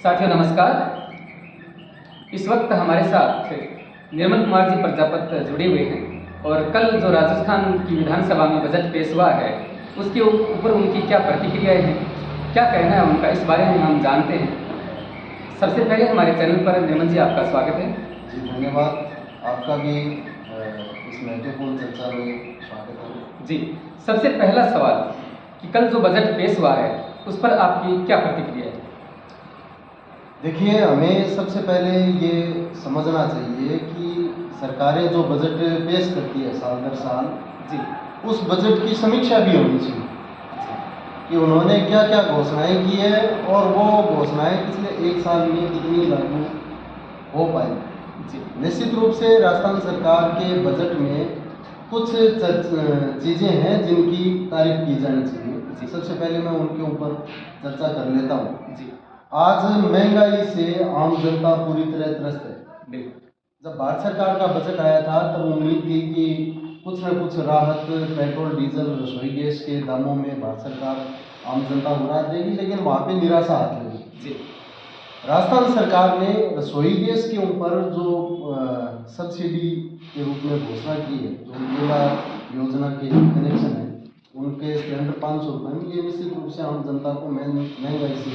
साथियों नमस्कार। इस वक्त हमारे साथ निर्मल कुमार जी प्रजापत जुड़े हुए हैं और कल जो राजस्थान की विधानसभा में बजट पेश हुआ है उसके ऊपर उनकी क्या प्रतिक्रियाएं हैं, क्या कहना है उनका, इस बारे में हम जानते हैं। सबसे पहले हमारे चैनल पर निर्मल जी आपका स्वागत है। जी धन्यवाद। आपका भी इस महत्वपूर्ण चर्चा में स्वागत है। जी, सबसे पहला सवाल कि कल जो बजट पेश हुआ है उस पर आपकी क्या प्रतिक्रिया है? देखिए, हमें सबसे पहले ये समझना चाहिए कि सरकारें जो बजट पेश करती है साल दर साल, जी, उस बजट की समीक्षा भी होनी चाहिए कि उन्होंने क्या क्या घोषणाएं की है और वो घोषणाएं पिछले एक साल में कितनी लागू हो पाई। जी, निश्चित रूप से राजस्थान सरकार के बजट में कुछ चीज़ें हैं जिनकी तारीफ की जानी चाहिए। सबसे पहले मैं उनके ऊपर चर्चा कर लेता हूँ। जी, आज महंगाई से आम जनता पूरी तरह त्रस्त है। बिल्कुल। जब भारत सरकार का बजट आया था तब उम्मीद थी कि कुछ न कुछ राहत पेट्रोल डीजल रसोई गैस के दामों में भारत सरकार आम जनता को राहत देगी, लेकिन वहाँ पे निराशा हाथ लगी। जी, राजस्थान सरकार ने रसोई गैस के ऊपर जो सब्सिडी के रूप में घोषणा की है, जो उज्ज्वला योजना के कनेक्शन है, उनके सिलेंडर 500 रुपये में, ये निश्चित रूप से आम जनता को महंगाई से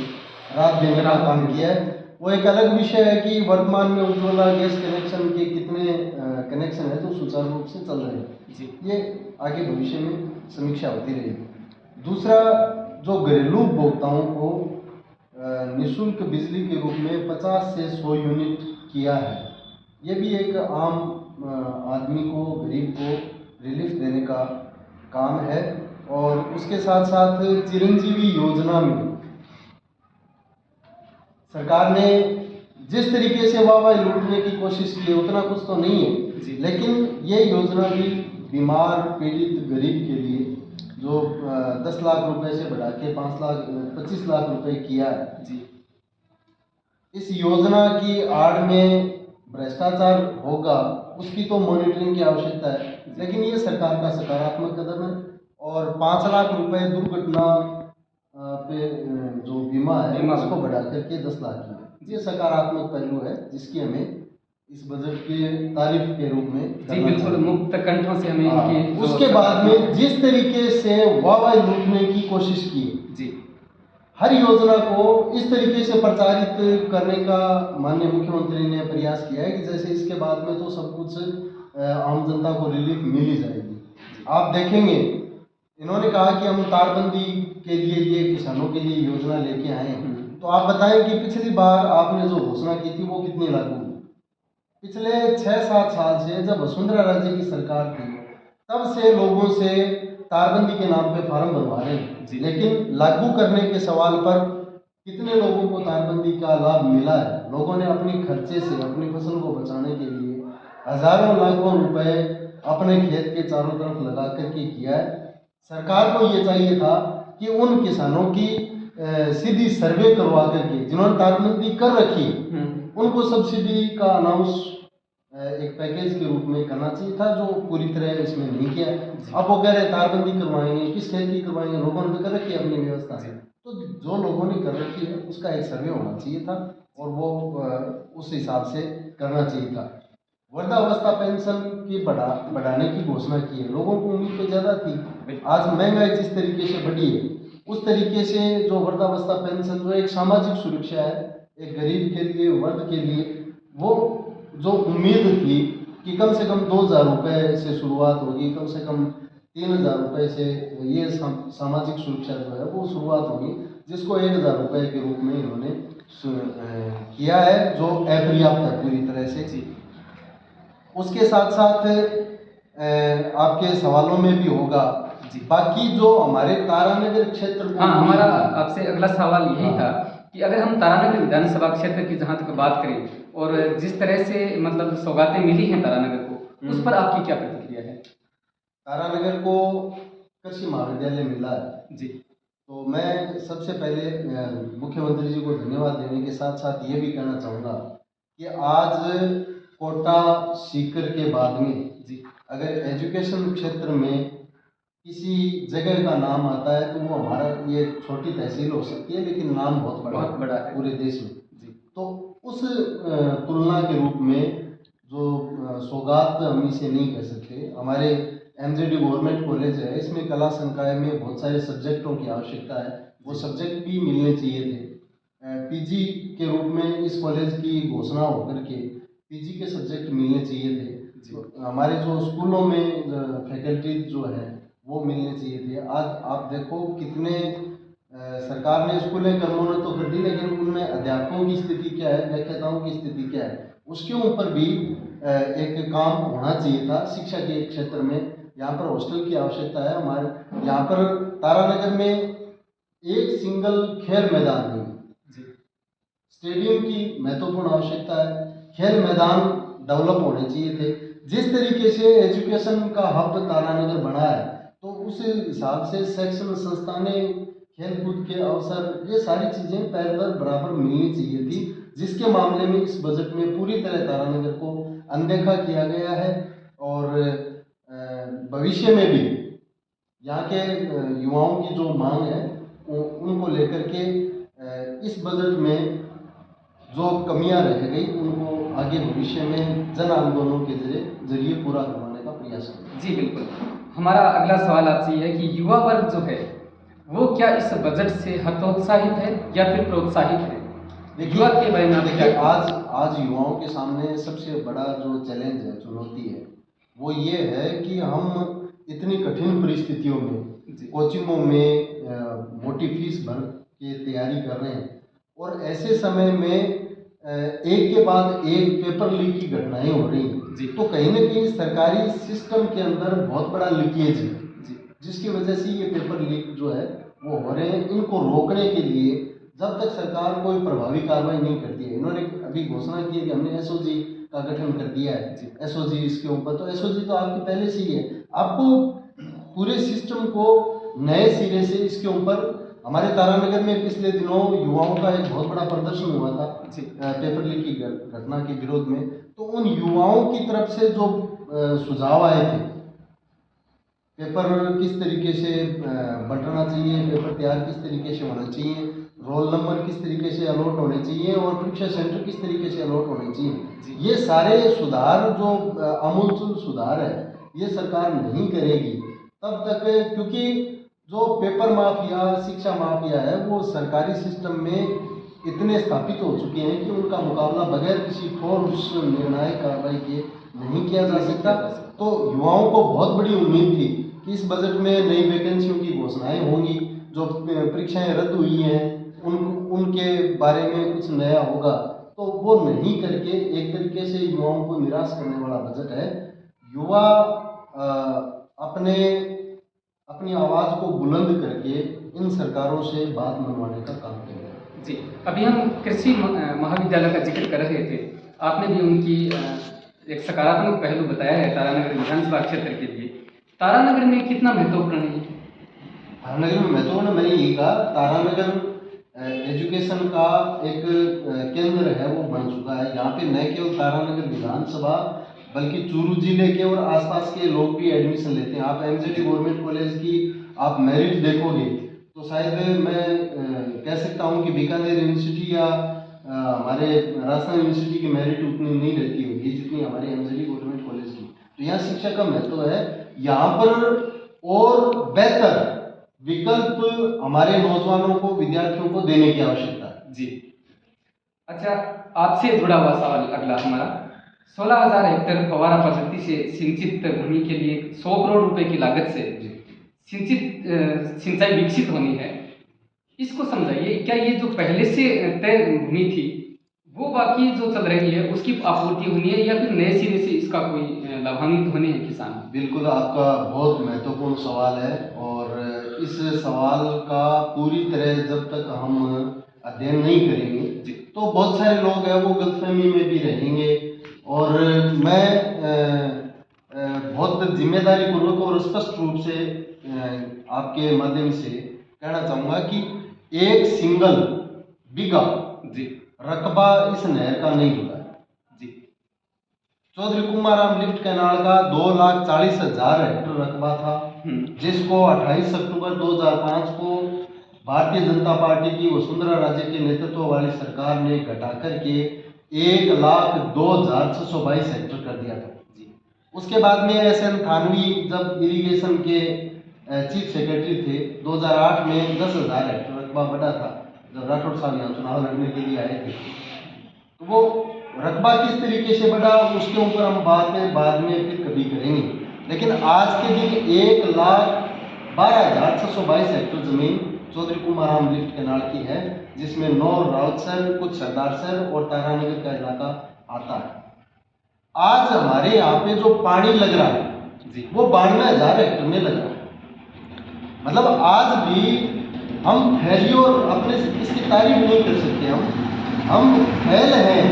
राहत देने का काम किया है। वो एक अलग विषय है कि वर्तमान में उज्ज्वला गैस कनेक्शन के कितने कनेक्शन है जो सुचारू रूप से चल रहे हैं। जी, ये आगे भविष्य में समीक्षा होती रहेगी। दूसरा, जो घरेलू उपभोक्ताओं को निःशुल्क बिजली के रूप में 50 से 100 यूनिट किया है। ये भी एक आम आदमी को, गरीब को रिलीफ देने का काम है। और उसके साथ साथ चिरंजीवी योजना में सरकार ने जिस तरीके से वाहवाही लूटने की कोशिश की है उतना कुछ तो नहीं है, लेकिन ये योजना भी बीमार पीड़ित गरीब के लिए जो 10 लाख रुपए से बढ़ा के 25 लाख रुपए किया है। जी, इस योजना की आड़ में भ्रष्टाचार होगा, उसकी तो मॉनिटरिंग की आवश्यकता है, लेकिन ये सरकार का सकारात्मक कदम है। और 5 लाख रुपए दुर्घटना पे जो बीमा है उसको बढ़ा करके 10 लाख की है। ये सकारात्मक पहलू है जिसकी हमें इस बजट के तारीफ के रूप में जी, बिल्कुल मुक्त कंठों से हमें इनकी उसके बाद में जिस तरीके से वाहवाही लूटने की कोशिश की, जी, हर योजना को इस तरीके से प्रचारित करने का माननीय मुख्यमंत्री ने प्रयास किया है कि जैसे इसके बाद में तो सब कुछ आम जनता को रिलीफ मिल ही जाएगी। आप देखेंगे, इन्होंने कहा कि हम तारबंदी के लिए ये किसानों के लिए योजना लेके आए हैं, तो आप बताएं कि पिछली बार आपने जो घोषणा की थी वो कितनी लागू हुई? पिछले 6-7 साल से जब वसुंधरा राजे की सरकार थी तब से लोगों से तारबंदी के नाम पे फार्म भरवा रहे हैं, लेकिन लागू करने के सवाल पर कितने लोगों को तारबंदी का लाभ मिला है? लोगों ने अपनी खर्चे से अपनी फसल को बचाने के लिए हजारों लाखों रुपए अपने खेत के चारों तरफ लगा करके किया है। सरकार को ये चाहिए था कि उन किसानों की सीधी सर्वे करवा करके जिन्होंने तारबंदी कर रखी है उनको सब्सिडी का अनाउंस एक पैकेज के रूप में करना चाहिए था, जो पूरी तरह इसमें नहीं किया। अब वो कह रहे तारबंदी करवाएंगे, किस खेत की करवाएंगे, लोगों ने तो कर रखी है अपनी व्यवस्था से, तो जो लोगों ने कर रखी है उसका एक सर्वे होना चाहिए था और वो उस हिसाब से करना चाहिए था। वृद्धावस्था पेंशन की बढ़ाने की घोषणा की है, लोगों को उम्मीद तो ज़्यादा थी। आज महंगाई जिस तरीके से बढ़ी है उस तरीके से जो वृद्धावस्था पेंशन जो एक सामाजिक सुरक्षा है एक गरीब के लिए, वर्ग के लिए, वो जो उम्मीद थी कि कम से कम 2,000 रुपये से शुरुआत होगी, कम से कम 3,000 रुपये से ये सामाजिक सुरक्षा जो है वो शुरुआत होगी, जिसको 1,000 रुपये के रूप में इन्होंने किया है, जो अपर्याप्त है पूरी तरह से। जी, उसके साथ साथ आपके सवालों में भी होगा जी, बाकी जो हमारे तारानगर क्षेत्र को, हाँ, हमारा आपसे अगला सवाल यही था कि अगर हम तारानगर विधानसभा क्षेत्र की जहाँ तक बात करें और जिस तरह से मतलब सौगातें मिली हैं तारानगर को, उस पर आपकी क्या प्रतिक्रिया है? तारानगर को कृषि महाविद्यालय मिला है जी, तो मैं सबसे पहले मुख्यमंत्री जी को धन्यवाद देने के साथ साथ ये भी कहना चाहूँगा कि आज कोटा सीकर के बाद में जी अगर एजुकेशन क्षेत्र में किसी जगह का नाम आता है तो वो हमारा ये छोटी तहसील हो सकती है लेकिन नाम बहुत बड़ा है पूरे देश में। जी। तो उस तुलना के रूप में जो सौगात हम इसे नहीं कह सकते, हमारे एमजेडी गवर्नमेंट कॉलेज है, इसमें कला संकाय में बहुत सारे सब्जेक्टों की आवश्यकता है, वो सब्जेक्ट भी मिलने चाहिए थे। पीजी के रूप में इस कॉलेज की घोषणा होकर के पीजी के सब्जेक्ट मिलने चाहिए थे। तो हमारे जो स्कूलों में फैकल्टी जो है वो मिलने चाहिए थे। आज आप देखो कितने सरकार ने स्कूलें कर्मोन्नत तो कर दी लेकिन उनमें अध्यापकों की स्थिति क्या है, व्याख्याताओं की स्थिति क्या है, उसके ऊपर भी एक काम होना चाहिए था शिक्षा के क्षेत्र में। यहाँ पर हॉस्टल की आवश्यकता है। हमारे यहाँ पर तारानगर में एक सिंगल खेल मैदान नहीं, स्टेडियम की महत्वपूर्ण आवश्यकता है, खेल मैदान डेवलप होने चाहिए थे। जिस तरीके से एजुकेशन का हब तारानगर बना है तो उस हिसाब से शैक्षणिक संस्थानें, खेलकूद के अवसर, ये सारी चीज़ें पैरेलल बराबर मिलनी चाहिए थी, जिसके मामले में इस बजट में पूरी तरह तारानगर को अनदेखा किया गया है। और भविष्य में भी यहाँ के युवाओं की जो मांग है उनको लेकर के इस बजट में जो कमियां रह गई उनको आगे भविष्य में जन आंदोलनों के जरिए पूरा करवाने का प्रयास करें। जी बिल्कुल। हमारा अगला सवाल आपसे ये है कि युवा वर्ग जो है वो क्या इस बजट से हतोत्साहित है या फिर प्रोत्साहित है? युवा के बारे में आप देखिए, आज युवाओं के सामने सबसे बड़ा जो चैलेंज है, चुनौती है, वो ये है कि हम इतनी कठिन परिस्थितियों में कोचिंगों में मोटी फीस भर के तैयारी कर रहे हैं और ऐसे समय में एक के बाद एक पेपर लीक की घटनाएं हो रही हैं। तो कहीं ना कहीं सरकारी सिस्टम के अंदर बहुत बड़ा लीकेज है, जिसकी वजह से ये पेपर लीक जो है वो हो रहे हैं। इनको रोकने के लिए जब तक सरकार कोई प्रभावी कार्रवाई नहीं करती है, इन्होंने अभी घोषणा की है कि हमने एसओजी का गठन कर दिया है, एसओजी इसके ऊपर, तो एसओजी तो आपकी पहले से ही है। आपको पूरे सिस्टम को नए सिरे से इसके ऊपर, हमारे तारानगर में पिछले दिनों युवाओं का एक बहुत बड़ा प्रदर्शन हुआ था पेपर लीक की घटना के विरोध में। तो उन युवाओं की तरफ से जो सुझाव आए थे, पेपर किस तरीके से बंटना चाहिए, पेपर तैयार किस तरीके से होना चाहिए, रोल नंबर किस तरीके से अलॉट होने चाहिए और परीक्षा सेंटर किस तरीके से अलॉट होने चाहिए, ये सारे सुधार जो आमूलचूल सुधार है ये सरकार नहीं करेगी तब तक, क्योंकि जो पेपर माफिया, शिक्षा माफिया है वो सरकारी सिस्टम में इतने स्थापित हो चुके हैं कि उनका मुकाबला बगैर किसी ठोस निर्णायक कार्रवाई के नहीं किया जा सकता। तो युवाओं को बहुत बड़ी उम्मीद थी कि इस बजट में नई वैकेंसियों की घोषणाएं होंगी, जो परीक्षाएं रद्द हुई हैं उनके बारे में कुछ नया होगा, तो वो नहीं करके एक तरीके से युवाओं को निराश करने वाला बजट है। युवा अपनी आवाज़ को बुलंद करके इन सरकारों से बात मनवाने का काम करेगा। जी, अभी हम कृषि महाविद्यालय का जिक्र कर रहे थे, आपने भी उनकी एक सकारात्मक पहलू बताया है तारानगर विधानसभा क्षेत्र के लिए। तारानगर में कितना महत्वपूर्ण है? तारानगर में महत्वपूर्ण, मैंने यही कहा, तारानगर एजुकेशन का एक केंद्र है, वो बन चुका है। यहाँ पे न केवल तारानगर विधानसभा बल्कि चूरू जिले के और आसपास के लोग भी एडमिशन लेते हैं। आप एमजेडी गवर्नमेंट कॉलेज की आप मेरिट देखोगे तो शायद मैं कह सकता हूँ कि बीकानेर यूनिवर्सिटी या हमारे राजस्थान यूनिवर्सिटी की मेरिट उतनी नहीं रहती होगी जितनी हमारे एमजेडी गवर्नमेंट कॉलेज की। तो यहाँ शिक्षा का महत्व है। यहाँ पर और बेहतर विकल्प हमारे नौजवानों को, विद्यार्थियों को देने की आवश्यकता है। जी, अच्छा, आपसे जुड़ा हुआ सवाल अगला हमारा, 16,000 हेक्टेयर फव्वारा पद्धति से सिंचित भूमि के लिए 100 करोड़ रुपए की लागत से सिंचाई विकसित होनी है, इसको समझाइए। क्या ये जो पहले से तय भूमि थी वो बाकी जो चल रही है उसकी आपूर्ति होनी है या फिर नए सिरे से इसका कोई लाभान्वित होने हैं किसान? बिल्कुल, आपका बहुत महत्वपूर्ण सवाल है और इस सवाल का पूरी तरह जब तक हम अध्ययन नहीं करेंगे तो बहुत सारे लोग हैं वो गलतफहमी में भी रहेंगे। और मैं बहुत जिम्मेदारी पूर्वक और स्पष्ट रूप से आपके माध्यम से कहना चाहूँगा कि एक सिंगल बीघा रकबा इस नहर का नहीं जुड़ा है। चौधरी कुमाराम लिफ्ट कैनाल का 2,40,000 हेक्टेयर रकबा था, जिसको 28 अक्टूबर 2005 को भारतीय जनता पार्टी की वसुंधरा राजे के नेतृत्व वाली सरकार ने घटा करके 1,02,622 हेक्टेयर कर दिया था। उसके बाद में SN थानवी जब इरिगेशन के चीफ सेक्रेटरी थे, 2008 में 10,000 हेक्टेयर रकबा बढ़ा था, जब राठौड़ साहब यहाँ चुनाव लड़ने के लिए आए थे। तो वो रकबा किस तरीके से बढ़ा उसके ऊपर हम बाद में फिर कभी करेंगे, लेकिन आज के दिन 1,12,622 हेक्टेयर जमीन चौधरी कुमाराम लिफ्ट कैनाल की है, जिसमें नौर, राउतसर, कुछ सरदारसर और तारानगर का इलाका आता है। आज हमारे यहाँ पे जो पानी लग रहा है वो 92,000 हेक्टेयर में लग रहा है। मतलब आज भी हम फेलियर अपने इसकी तारीफ नहीं कर सकते। हम फेल हैं,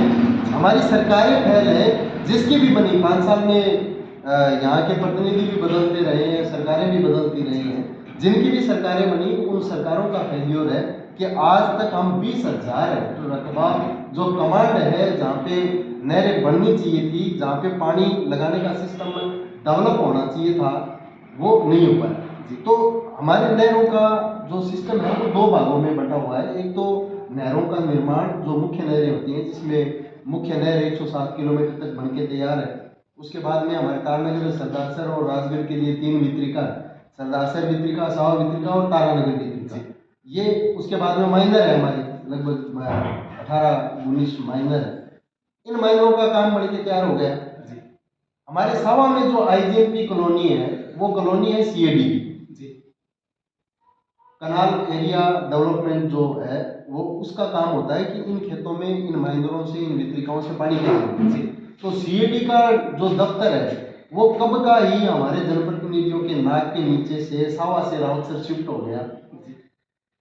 हमारी सरकारें फेल हैं, जिसकी भी बनी 5 साल में यहाँ के प्रतिनिधि भी बदलते रहे हैं, सरकारें भी बदलती रही हैं, जिनकी भी सरकारें बनी उन सरकारों का फेलियर है कि आज तक हम 20,000 हेक्टेयर रकबा जो कमांड है, जहाँ पे नहरें बननी चाहिए थी, जहाँ पे पानी लगाने का सिस्टम डेवलप होना चाहिए था, वो नहीं हो पाया। तो हमारे नहरों का जो सिस्टम है वो 2 भागों में बंटा हुआ है। एक तो नहरों का निर्माण, जो मुख्य नहरें होती हैं, जिसमें मुख्य नहर 107 किलोमीटर तक बन के तैयार है। उसके बाद में हमारे तारानगर, सरदारसर और राजगढ़ के लिए 3 वितरिका, सरदारसर वितरिका, सावा वितरिका और तारानगर वितरिका। ये उसके बाद में माइनर है, हमारे लगभग 18-19 माइनर है। इन माइनरों का काम बन के तैयार हो गया। हमारे सावा में जो IGMP कॉलोनी है, वो कॉलोनी है CAD की, कनाल एरिया डेवलपमेंट जो है, वो उसका काम होता है कि इन खेतों में इन माइनरों से, इन वितरिकाओं से पानी कैसे। तो CAD का जो दफ्तर है वो कब का ही हमारे जनप्रतिनिधियों के नाक के नीचे से सावा से राउतसर शिफ्ट हो गया।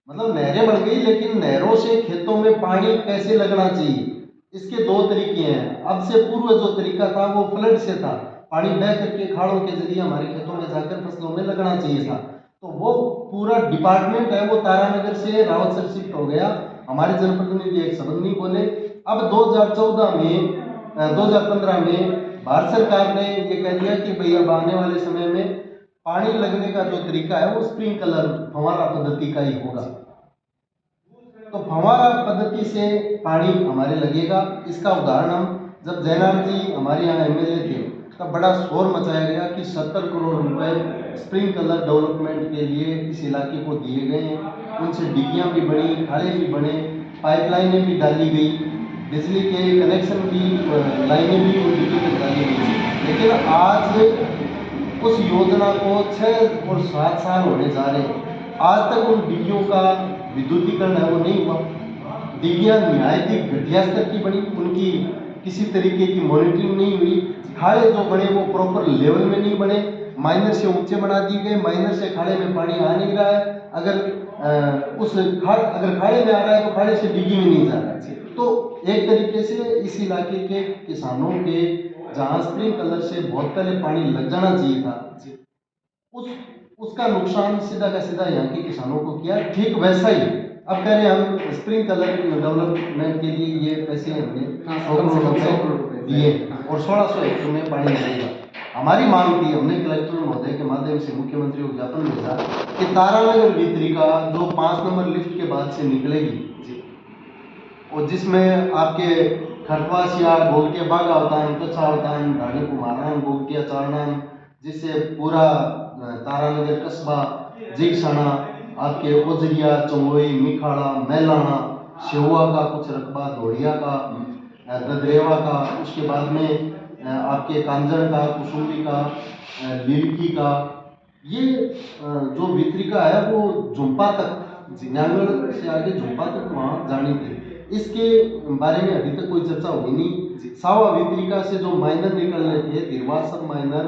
मतलब नहरें बन गई, लेकिन नहरों से खेतों में पानी कैसे लगना चाहिए, इसके 2 तरीके हैं। अब से पूर्व जो तरीका था वो फ्लड से था, पानी बह करके खाड़ों के जरिए हमारे खेतों में जाकर फसलों में लगना चाहिए था। तो वो पूरा डिपार्टमेंट है वो तारानगर से रावतसर शिफ्ट हो गया। हमारे जनप्रतिनिधि एक शब्द नहीं बोले। अब 2015 में भारत सरकार ने ये कह दिया कि भाई अब आने वाले समय में पानी लगने का जो तरीका है वो स्प्रिंकलर फव्वारा पद्धति का ही होगा। तो फव्वारा पद्धति से पानी हमारे लगेगा। इसका उदाहरण हम जब जयराम जी हमारे यहाँ MLA थे तब बड़ा शोर मचाया गया कि 70 करोड़ रुपए स्प्रिंकलर डेवलपमेंट के लिए इस इलाके को दिए गए हैं। उनसे डिगियाँ भी बनी, खाड़े भी बने, पाइपलाइनें भी डाली गई, बिजली के कनेक्शन भी, लाइनें भी उन डिगी तक डाली गई। लेकिन आज उस योजना को 6 और 7 साल होने जा रहे हैं, आज तक उन डिगियों का विद्युतीकरण है वो नहीं हुआ। डिगियाँ निहायत ही घटिया स्तर की बनी, उनकी किसी तरीके की मॉनिटरिंग नहीं हुई। खाड़े जो बने वो प्रॉपर लेवल में नहीं बने, माइनर से ऊंचे बना दिए गए, माइनर से खाड़े में पानी आ नहीं रहा है। अगर खाड़े में आ रहा है तो खाड़े से डिगी में नहीं जा रहा है। तो एक तरीके से इस इलाके के किसानों के जहाँ स्प्रिंकलर से बहुत पहले पानी लग जाना चाहिए था, उसका नुकसान सीधा का सीधा यहाँ के किसानों को किया। ठीक वैसा ही अब कह रहे हैं हम स्प्रिंकलर डेवलपमेंट के लिए ये पैसे हमने 100 करोड़ रुपए दिए और 1600 हेक्टेयर में पानी लगेगा। हमारी मांग थी, हमने कलेक्टर महोदय के माध्यम से मुख्यमंत्री को ज्ञापन भेजा कि तारानगर वितरिका जो 5 नंबर लिफ्ट के बाद से निकलेगी और जिसमें आपके खरवासिया, गोगटिया, बागावतान, कच्चावतान, ढाणी कुमारान, गोगटिया, चारनान, जिससे पूरा तारानगर कस्बा, जिगसाना, आपके ओजरिया, चमोई, मिखाड़ा, मैलाना, शेहुआ का कुछ रकबा, धोड़िया का, ददरेवा का, उसके बाद में आपके कांजड़ का, कुसुम्बी का, लिलकी का, ये जो वितरिका है वो झुम्पा तक, न्यांगड़ से आगे झुम्पा तक वहाँ जानी थी। इसके बारे में अभी तक कोई चर्चा हुई नहीं। सावा वितरिका से जो माइनर निकलने थे, दिरवासर माइनर,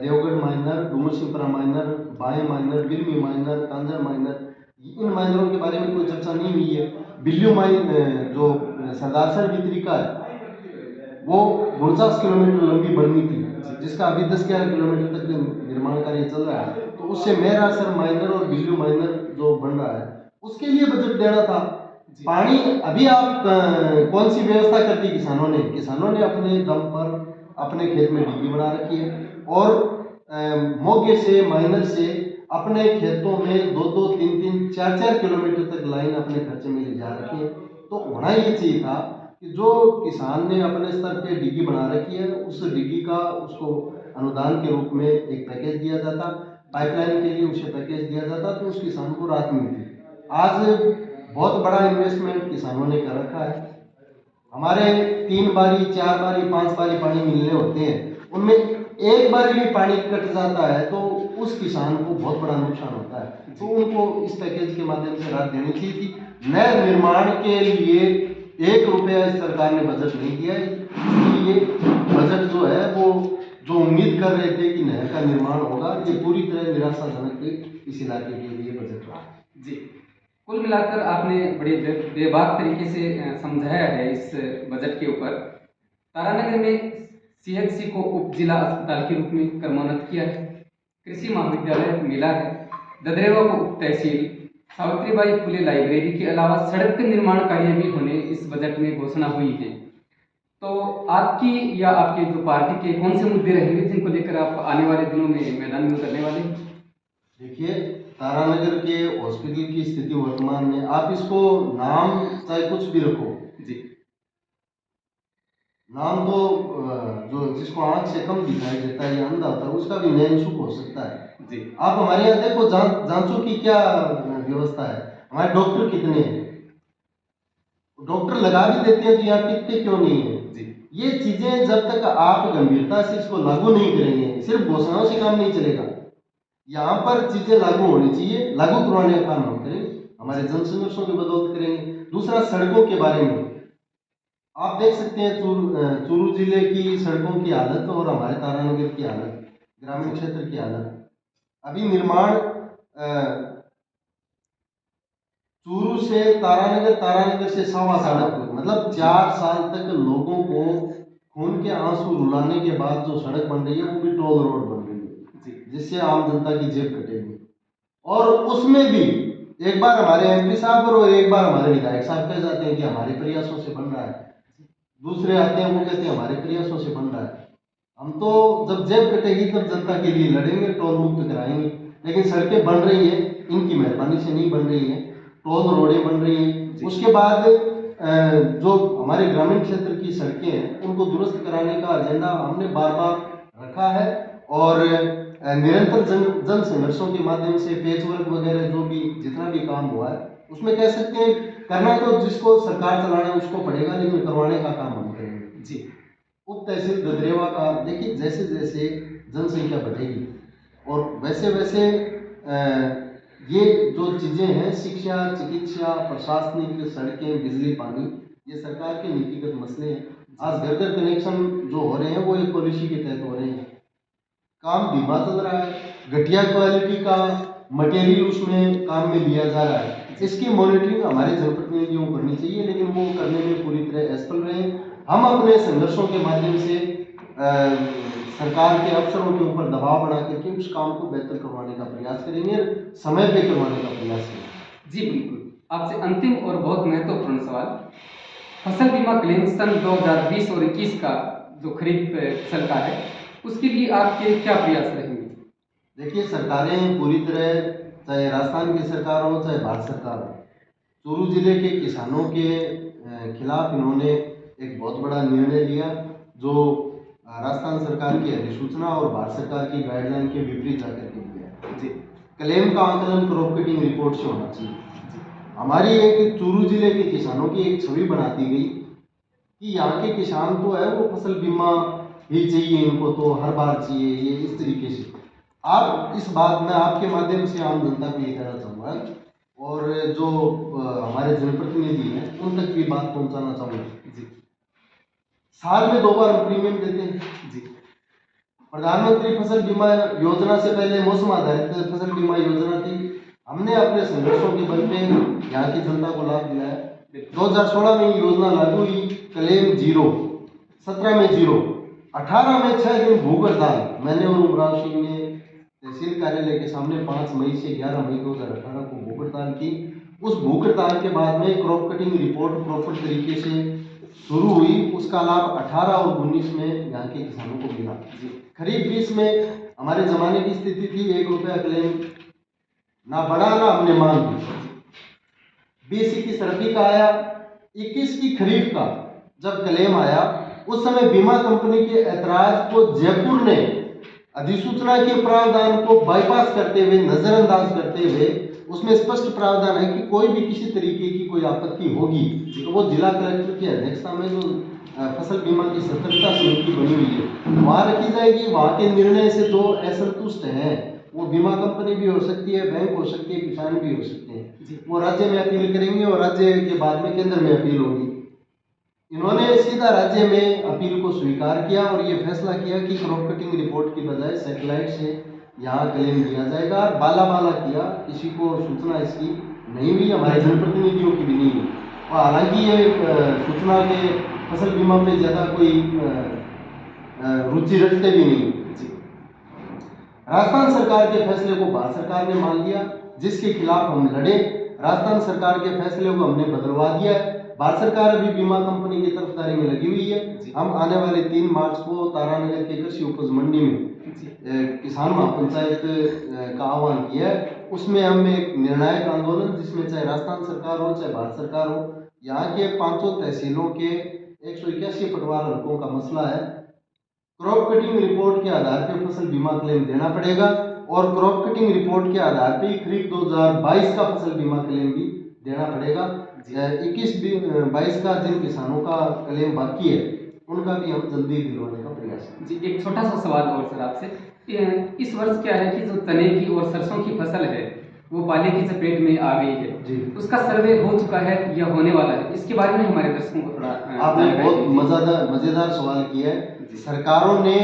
देवगढ़ माइनर, डूमरसिंहपुरा माइनर, बाएं माइनर, बिल्मी माइनर, कांजर माइनर, इन माइनरों के बारे में कोई चर्चा नहीं हुई है। बिल्लू माइनर जो सरदारसर वितरिका है वो 49 किलोमीटर लंबी बननी थी, जिसका अभी 10-11 किलोमीटर तक निर्माण कार्य चल रहा है। तो उससे मेहरासर माइनर और बिल्लू माइनर जो बन रहा है उसके लिए बजट देना था। पानी अभी आप कौन सी व्यवस्था कर दी किसानों ने? किसानों ने अपने दम पर अपने खेत में डिग्गी बना रखी है और मोगे से माइनर से अपने खेतों में 2-2, 3-3, 4-4 किलोमीटर तक लाइन अपने खर्चे में ले जा रखी है। तो होना ये चाहिए था कि जो किसान ने अपने स्तर पे डिग्गी बना रखी है उस डिग्गी का उसको अनुदान के रूप में एक पैकेज दिया जाता, पाइपलाइन के लिए उसे पैकेज दिया जाता तो उस किसान को राहत मिलती। आज बहुत बड़ा इन्वेस्टमेंट किसानों ने कर रखा है। हमारे 3 बारी 4 बारी 5 बारी पानी मिलने होते हैं, उनमें एक बार भी पानी कट जाता है तो उस किसान को बहुत बड़ा नुकसान होता है। तो उनको इस पैकेज के माध्यम से राहत देनी चाहिए थी। नए निर्माण के लिए 1 रुपया इस सरकार ने बजट नहीं दिया है। ये बजट जो है वो जो उम्मीद कर रहे थे कि नहर का निर्माण होगा, ये पूरी तरह निराशाजनक इस इलाके के लिए बजट रहा। जी, कुल मिलाकर आपने बड़े बेबाक तरीके से समझाया है इस बजट के ऊपर। तारानगर में CHC को उप जिला अस्पताल के रूप में क्रमोन्नत किया है, कृषि महाविद्यालय मिला है, ददरेवा को उप तहसील, सावित्रीबाई फुले लाइब्रेरी के अलावा सड़क के निर्माण कार्य भी होने इस बजट में घोषणा हुई है। तो आपकी या आपके जो पार्टी के कौन से मुद्दे रहेंगे जिनको लेकर आप आने वाले दिनों में मैदान में उतरने वाले हैं? देखिए, तारानगर के हॉस्पिटल की स्थिति वर्तमान में, आप इसको नाम चाहे कुछ भी रखो जी, नाम तो जो जिसको आंख से कम दिखाई देता है या अंधा होता है उसका भी नयन सुख हो सकता है। जी, आप हमारे यहाँ देखो, जांचों की क्या व्यवस्था है, हमारे डॉक्टर कितने हैं, डॉक्टर लगा भी देते हैं तो यहाँ टिकते क्यों नहीं है। जी, ये चीजें जब तक आप गंभीरता से इसको लागू नहीं करेंगे, सिर्फ घोषणाओं से काम नहीं चलेगा। यहाँ पर चीजें लागू होनी चाहिए, लागू करवाने का काम हम करें, हमारे जन संघर्षों की बदौलत करेंगे। दूसरा, सड़कों के बारे में आप देख सकते हैं चूरू जिले की सड़कों की हालत और हमारे तारानगर की हालत, ग्रामीण क्षेत्र की हालत। अभी निर्माण चूरू से तारानगर, तारानगर से सावा सड़क, मतलब 4 साल तक लोगों को खून के आंसू रुलाने के बाद जो सड़क बन रही है वो भी टोल रोड बन रही है, जिससे आम जनता की जेब कटेगी। और उसमें भी एक बार हमारे MP साहब और एक बार हमारे विधायक साहब कह जाते हैं कि हमारे प्रयासों से बन रहा है, दूसरे आते हैं वो कहते हैं हमारे प्रयासों से बन रहा है। हम तो जब जेब कटेगी तब जनता के लिए लड़ेंगे, टोल मुक्त कराएंगे। लेकिन सड़कें बन रही है, इनकी मेहरबानी से नहीं बन रही है, टोल रोडें बन रही हैं। उसके बाद जो हमारे ग्रामीण क्षेत्र की सड़कें हैं उनको दुरुस्त कराने का एजेंडा हमने बार बार रखा है और निरंतर जन संघर्षों के माध्यम से पेच वर्क वगैरह जो भी जितना भी काम हुआ है उसमें कह सकते हैं करना तो जिसको सरकार चलाना है उसको पड़ेगा, लेकिन करवाने का काम हम करेंगे। जी, उप तहसील ददरेवा का देखिए, जैसे जैसे जनसंख्या बढ़ेगी और वैसे वैसे ये जो चीज़ें हैं, शिक्षा, चिकित्सा, प्रशासनिक, सड़कें, बिजली, पानी, ये सरकार के नीतिगत मसले हैं। आज घर घर कनेक्शन जो हो रहे हैं वो एक पॉलिसी के तहत हो रहे हैं। काम धीमा चल रहा है, घटिया क्वालिटी का मटेरियल उसमें काम में लिया जा रहा है। इसकी मॉनिटरिंग हमारे जनप्रतिनिधियों को करनी चाहिए, लेकिन वो करने में पूरी तरह असफल रहे। हम अपने संघर्षों के माध्यम से सरकार के अफसरों के ऊपर दबाव बना करके उस काम को बेहतर करवाने का प्रयास करेंगे, समय पे करवाने का प्रयास करेंगे। जी बिल्कुल। आपसे अंतिम और बहुत महत्वपूर्ण सवाल, फसल बीमा क्लेम सन 2020 और 21 का जो खरीफ फसल का है उसके लिए आपके क्या प्रयास रहेंगे? देखिए, सरकारें पूरी तरह, चाहे राजस्थान की सरकार हो चाहे भारत सरकार हो, चूरू जिले के किसानों के खिलाफ इन्होंने एक बहुत बड़ा निर्णय लिया जो राजस्थान सरकार की अधिसूचना और भारत सरकार की गाइडलाइन के विपरीत जाकर के लिया। जी, क्लेम का आकलन क्रॉप कटिंग रिपोर्ट से होना चाहिए। हमारी एक चूरू जिले के किसानों की एक छवि बना दी गई कि यहाँ के किसान तो है वो फसल बीमा ही चाहिए, इनको तो हर बार चाहिए, ये इस तरीके से। आप इस बात में आपके माध्यम से आम जनता को ये कहना चाहूँगा और जो हमारे जनप्रतिनिधि हैं उन तक भी बात पहुँचाना चाहूँगा। जी, साल में 2 बार हम प्रीमियम देते हैं। जी, प्रधानमंत्री फसल बीमा योजना से पहले मौसम आधारित फसल बीमा योजना थी। हमने अपने संघर्षों के बल पे यहाँ की जनता को लाभ दिलाया। 2016 में योजना लागू हुई, क्लेम 0, 17 में 0, 18 में 6 दिन भूख हड़ताल। मैंने और उमराव सिंह ने तहसील कार्यालय के सामने 5 मई से 11 मई 2018 को भूख हड़ताल की। उस भूख हड़ताल के बाद में क्रॉप कटिंग रिपोर्ट प्रॉपर तरीके से शुरू हुई उसका लाभ 18 और 19 में यहाँ के किसानों को मिला। खरीफ 20 में हमारे ज़माने की स्थिति थी 1 रुपया क्लेम ना बढ़ा ना हमने मांग दी। 20-21 रबी का आया, 21 की खरीफ का जब क्लेम आया उस समय बीमा कंपनी के ऐतराज को जयपुर ने अधिसूचना के प्रावधान को बाईपास करते हुए, नजरअंदाज करते हुए, उसमें स्पष्ट प्रावधान है कि कोई भी किसी तरीके की कोई आपत्ति होगी तो वो जिला कलेक्टर की अध्यक्षता में जो फसल बीमा की सतर्कता समिति बनी हुई है वहाँ रखी जाएगी। वहाँ के निर्णय से जो असंतुष्ट हैं वो बीमा कंपनी भी हो सकती है, बैंक हो सकती है, किसान भी हो सकते हैं, वो राज्य में अपील करेंगे और राज्य के बाद में केंद्र में अपील होगी। इन्होंने सीधा राज्य में अपील को स्वीकार किया और ये फैसला किया कि क्रॉप कटिंग रिपोर्ट की बजाय सैटेलाइट से यहाँ क्लेम दिया जाएगा। बाला बाला किया, किसी को सूचना इसकी नहीं हुई, हमारे जनप्रतिनिधियों की भी नहीं हुई। और हालांकि ये सूचना के फसल बीमा में ज़्यादा कोई रुचि रखते भी नहीं। राजस्थान सरकार के फैसले को भारत सरकार ने मान लिया, जिसके खिलाफ हम लड़े। राजस्थान सरकार के फैसले को हमने बदलवा दिया है। भारत सरकार अभी बीमा कंपनी की तरफदारी में लगी हुई है। हम आने वाले 3 मार्च को तारानगर के कृषि उपज मंडी में किसान महापंचायत का आह्वान किया है। उसमें हम एक निर्णायक आंदोलन, जिसमें चाहे राजस्थान सरकार हो चाहे भारत सरकार हो, यहाँ के 500 तहसीलों के 181 पटवार हल्कों का मसला है। क्रॉप कटिंग रिपोर्ट के आधार पर फसल बीमा क्लेम देना पड़ेगा और क्रॉप कटिंग रिपोर्ट के आधार पर ही खरीफ 2022 का फसल बीमा क्लेम भी देना पड़ेगा। 21-22 का जिन किसानों का क्लेम बाकी है उनका भी हम जल्दी दिलवाने का प्रयास करें। जी, एक छोटा सा सवाल और सर आपसे, इस वर्ष क्या है कि जो चने की और सरसों की फसल है वो पाले की चपेट में आ गई है जी, उसका सर्वे हो चुका है या होने वाला है, इसके बारे में हमारे दर्शकों को थोड़ा आपने बहुत मजेदार सवाल किया है। सरकारों ने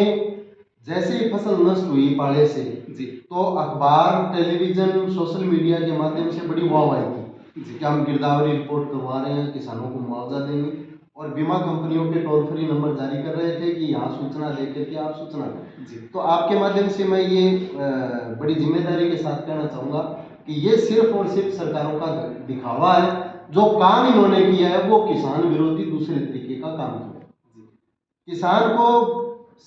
जैसे ही फसल नष्ट हुई पाले से जी, तो अखबार, टेलीविजन, सोशल मीडिया के माध्यम से बड़ी वाहवाही की कि हम गिरदावरी रिपोर्ट करवा रहे हैं, किसानों को मुआवजा देंगे और बीमा कंपनियों के टोल फ्री नंबर जारी कर रहे थे कि यहाँ सूचना देकर के आप सूचना दें। तो आपके माध्यम से मैं ये बड़ी जिम्मेदारी के साथ कहना चाहूँगा कि ये सिर्फ और सिर्फ सरकारों का दिखावा है। जो काम इन्होंने किया है वो किसान विरोधी दूसरे तरीके का काम किया। किसान को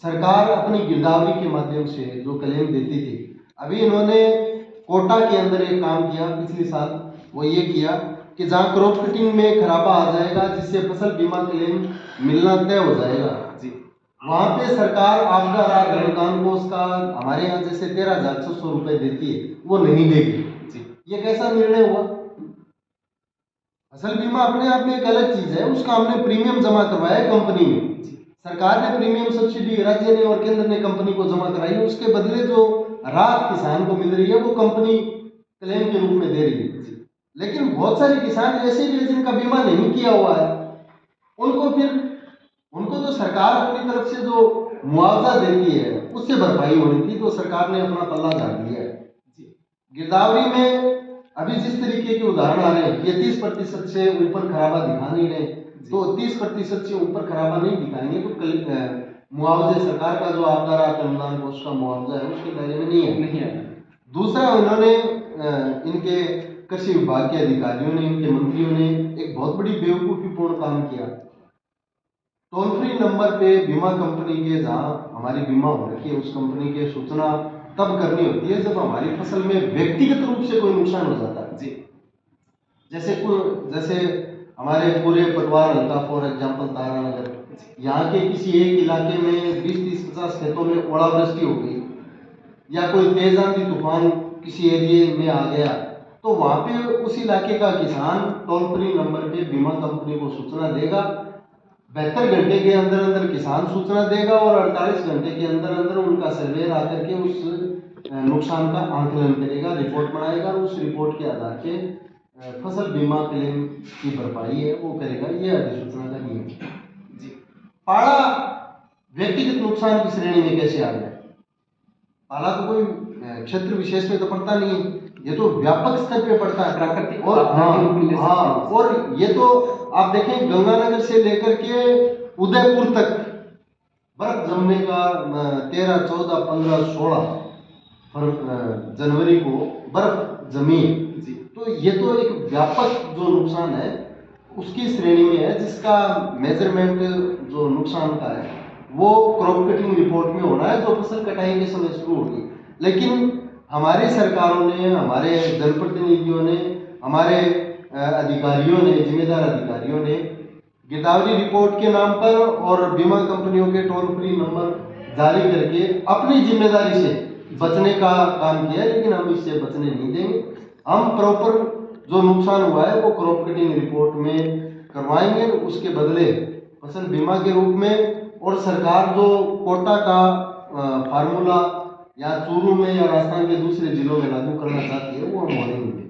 सरकार अपनी गिरदावरी के माध्यम से जो क्लेम देती थी, अभी इन्होंने कोटा के अंदर एक काम किया पिछले साल, वो ये किया कि जहाँ क्रॉप कटिंग में खराबा आ जाएगा जिससे फसल बीमा क्लेम मिलना तय हो जाएगा, वहाँ पे सरकार आपदा राहत अनुदान कोष का हमारे यहाँ जैसे 13,600 रुपये देती है वो नहीं देगी। ये कैसा निर्णय हुआ? फसल बीमा अपने आप में एक अलग चीज है, उसका हमने प्रीमियम जमा करवाया कंपनी में। सरकार ने प्रीमियम सब्सिडी राज्य ने और केंद्र ने कंपनी को जमा कराई है, उसके बदले जो राहत किसान को मिल रही है वो कंपनी क्लेम के रूप में दे रही है। लेकिन बहुत सारे किसान ऐसे भी जिनका बीमा नहीं किया हुआ है, उनको तो सरकार अपनी तरफ से जो मुआवजा देती है उससे भरपाई होनी थी, तो सरकार ने अपना पल्ला झाड़ दिया है। गिरदावरी में अभी जिस तरीके के उदाहरण आ रहे हैं, ये 30% से ऊपर खराबा दिखा नहीं रहे, तो 30% से ऊपर खराबा नहीं दिखाएंगे तो मुआवजे सरकार का जो आपदा राहत अनुदान कोष का मुआवजा है उसके दायरे में नहीं है। दूसरा, उन्होंने इनके कृषि विभाग के अधिकारियों ने, इनके मंत्रियों ने एक बहुत बड़ी बेवकूफीपूर्ण काम किया। टोल फ्री नंबर पे बीमा कंपनी के, जहाँ हमारी बीमा हो रखी है उस कंपनी के सूचना तब करनी होती है जब हमारी फसल में व्यक्तिगत रूप से कोई नुकसान हो जाता है। जैसे हमारे पूरे पटवार हल्का फॉर एग्जाम्पल तारानगर, यहाँ के किसी एक इलाके में 20-30-50 खेतों में ओलावृष्टि हो गई या कोई तेज आंधी तूफान किसी एरिया में आ गया, तो वहाँ पे उस इलाके का किसान टोल फ्री नंबर पे बीमा कंपनी को सूचना देगा। 72 घंटे के अंदर अंदर किसान सूचना देगा और 48 घंटे के अंदर अंदर उनका सर्वेयर आकर के उस नुकसान का आंकलन करेगा, रिपोर्ट बनाएगा और उस रिपोर्ट के आधार पे फसल बीमा क्लेम की भरपाई है वो करेगा। ये अधिसूचना का नियम है। पाला व्यक्तिगत नुकसान की श्रेणी में कैसे आ गया? पाला तो कोई क्षेत्र विशेष में तो पड़ता नहीं है, ये तो व्यापक स्तर पे पड़ता है प्राकृतिक। और ये तो आप देखें गंगानगर से लेकर के उदयपुर तक बर्फ जमने का 13, 14, 15, 16 जनवरी को बर्फ जमी है। तो ये तो एक व्यापक जो नुकसान है उसकी श्रेणी में है जिसका मेजरमेंट जो नुकसान का है वो क्रॉप कटिंग रिपोर्ट में होना है, जो फसल कटाई के समय शुरू होगी। लेकिन हमारी सरकारों ने, हमारे जनप्रतिनिधियों ने, हमारे अधिकारियों ने, जिम्मेदार अधिकारियों ने गिरदावरी रिपोर्ट के नाम पर और बीमा कंपनियों के टोल फ्री नंबर जारी करके अपनी जिम्मेदारी से बचने का काम किया, लेकिन हम इससे बचने नहीं देंगे। हम प्रॉपर जो नुकसान हुआ है वो क्रॉप कटिंग रिपोर्ट में करवाएंगे, उसके बदले फसल बीमा के रूप में, और सरकार जो कोटा का फार्मूला या चूरू में या राजस्थान के दूसरे जिलों में लागू करना चाहती है वो हम होने नहीं देंगे।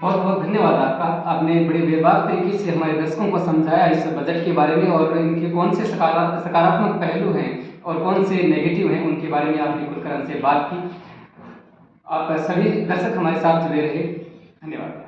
बहुत बहुत धन्यवाद आपका। आपने बड़े बेबाक तरीके से हमारे दर्शकों को समझाया इस बजट के बारे में, और इनके कौन से सकारात्मक पहलू हैं और कौन से नेगेटिव हैं उनके बारे में आपने खुलकर हमसे बात की। आप सभी दर्शक हमारे साथ जुड़े रहे। धन्यवाद।